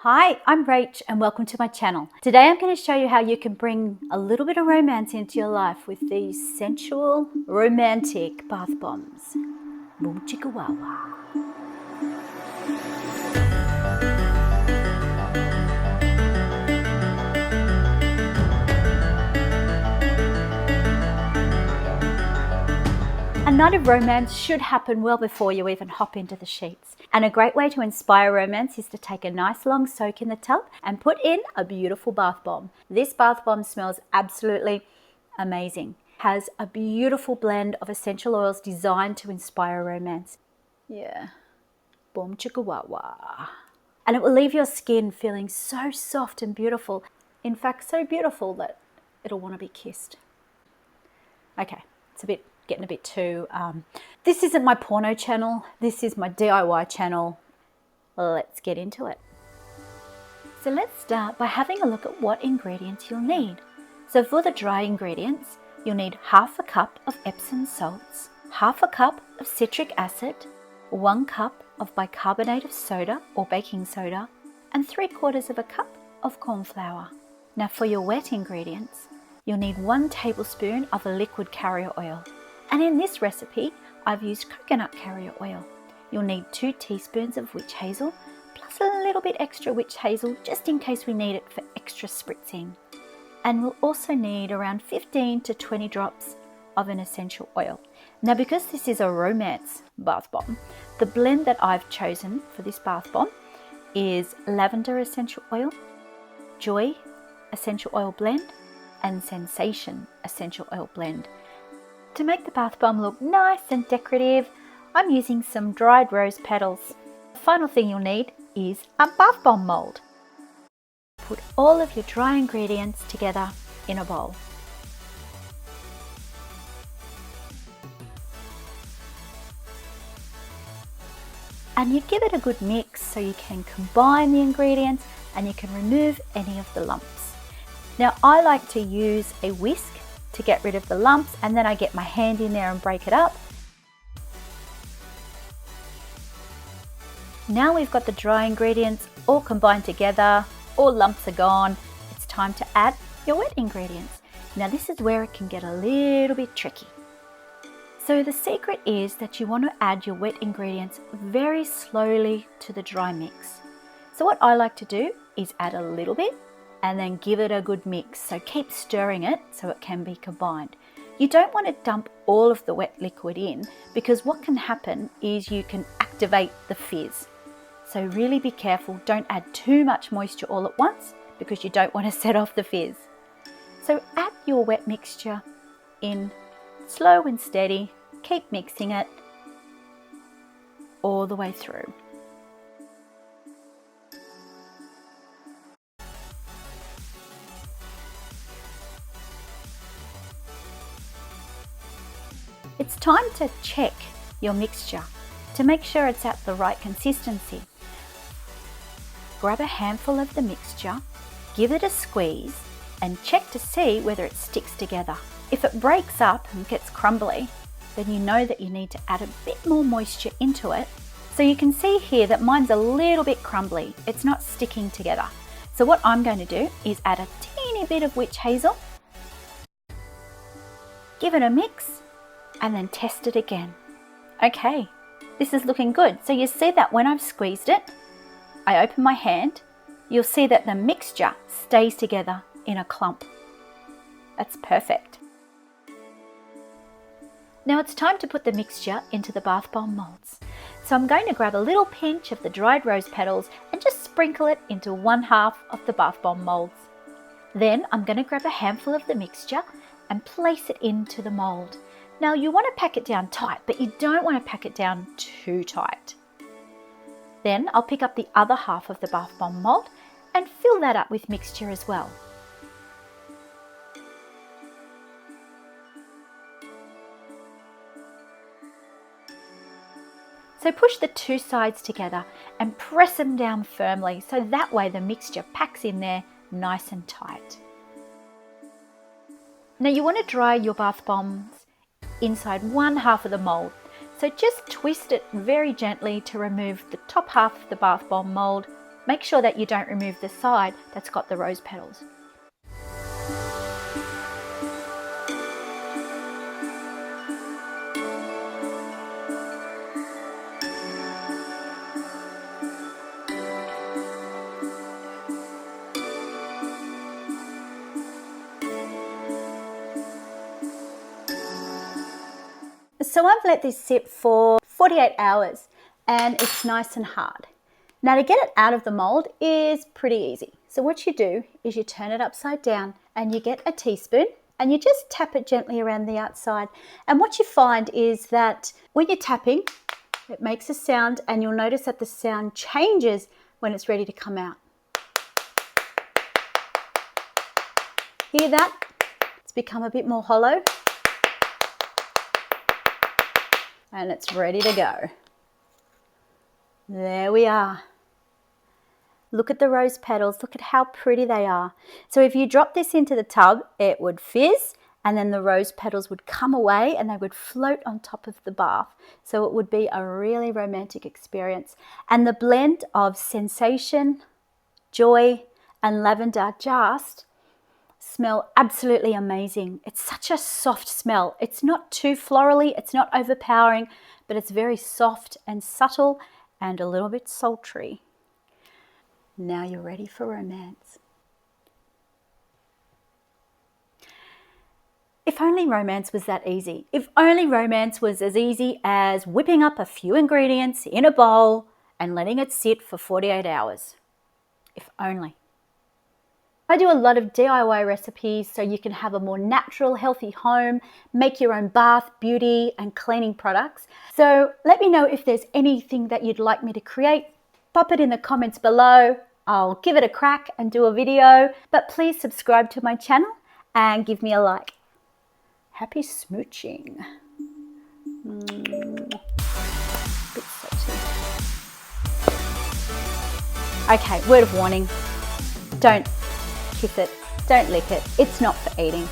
Hi, I'm Rach and welcome to my channel. Today I'm going to show you how you can bring a little bit of romance into your life with these sensual, romantic bath bombs. Boom chicka wow wow. A night of romance should happen well before you even hop into the sheets. And a great way to inspire romance is to take a nice long soak in the tub and put in a beautiful bath bomb. This bath bomb smells absolutely amazing. Has a beautiful blend of essential oils designed to inspire romance. Yeah, boom chicka wah wah. And it will leave your skin feeling so soft and beautiful. In fact, so beautiful that it'll want to be kissed. Okay, it's getting a bit too, this isn't my porno channel, this is my DIY channel. Let's get into it. So let's start by having a look at what ingredients you'll need. So for the dry ingredients, you'll need half a cup of Epsom salts, half a cup of citric acid, 1 cup of bicarbonate of soda or baking soda, and 3/4 of a cup of cornflour. Now for your wet ingredients, you'll need 1 tablespoon of a liquid carrier oil. And in this recipe, I've used coconut carrier oil. You'll need 2 teaspoons of witch hazel, plus a little bit extra witch hazel, just in case we need it for extra spritzing. And we'll also need around 15 to 20 drops of an essential oil. Now, because this is a romance bath bomb, the blend that I've chosen for this bath bomb is lavender essential oil, joy essential oil blend, and sensation essential oil blend. To make the bath bomb look nice and decorative, I'm using some dried rose petals. The final thing you'll need is a bath bomb mould. Put all of your dry ingredients together in a bowl. And you give it a good mix so you can combine the ingredients and you can remove any of the lumps. Now I like to use a whisk to get rid of the lumps, and then I get my hand in there and break it up. Now we've got the dry ingredients all combined together, all lumps are gone. It's time to add your wet ingredients. Now this is where it can get a little bit tricky. So the secret is that you want to add your wet ingredients very slowly to the dry mix. So what I like to do is add a little bit and then give it a good mix. So keep stirring it so it can be combined. You don't want to dump all of the wet liquid in, because what can happen is you can activate the fizz. So really be careful, don't add too much moisture all at once because you don't want to set off the fizz. So add your wet mixture in slow and steady, keep mixing it all the way through. It's time to check your mixture to make sure it's at the right consistency. Grab a handful of the mixture, give it a squeeze, and check to see whether it sticks together. If it breaks up and gets crumbly, then you know that you need to add a bit more moisture into it. So you can see here that mine's a little bit crumbly. It's not sticking together. So what I'm going to do is add a teeny bit of witch hazel, give it a mix, and then test it again. Okay, this is looking good. So you see that when I've squeezed it, I open my hand, you'll see that the mixture stays together in a clump. That's perfect. Now it's time to put the mixture into the bath bomb molds. So I'm going to grab a little pinch of the dried rose petals and just sprinkle it into 1/2 of the bath bomb molds. Then I'm going to grab a handful of the mixture and place it into the mold. Now you want to pack it down tight, but you don't want to pack it down too tight. Then I'll pick up the other half of the bath bomb mold and fill that up with mixture as well. So push the 2 sides together and press them down firmly, so that way the mixture packs in there nice and tight. Now you want to dry your bath bombs inside 1/2 of the mold. So just twist it very gently to remove the top half of the bath bomb mold make sure that you don't remove the side that's got the rose petals. So I've let this sit for 48 hours and it's nice and hard. Now to get it out of the mold is pretty easy. So what you do is you turn it upside down and you get a teaspoon and you just tap it gently around the outside. And what you find is that when you're tapping, it makes a sound, and you'll notice that the sound changes when it's ready to come out. Hear that? It's become a bit more hollow. And it's ready to go. There we are. Look at the rose petals. Look at how pretty they are. So if you drop this into the tub, it would fizz, and then the rose petals would come away and they would float on top of the bath. So it would be a really romantic experience. And the blend of sensation, joy, and lavender just smell absolutely amazing. It's such a soft smell. It's not too florally, it's not overpowering, but it's very soft and subtle and a little bit sultry. Now you're ready for romance. If only romance was that easy. If only romance was as easy as whipping up a few ingredients in a bowl and letting it sit for 48 hours. If only. I do a lot of DIY recipes so you can have a more natural, healthy home, make your own bath, beauty, and cleaning products. So let me know if there's anything that you'd like me to create. Pop it in the comments below. I'll give it a crack and do a video, but please subscribe to my channel and give me a like. Happy smooching. Bit salty. Okay, word of warning. Don't kiss it, don't lick it, it's not for eating.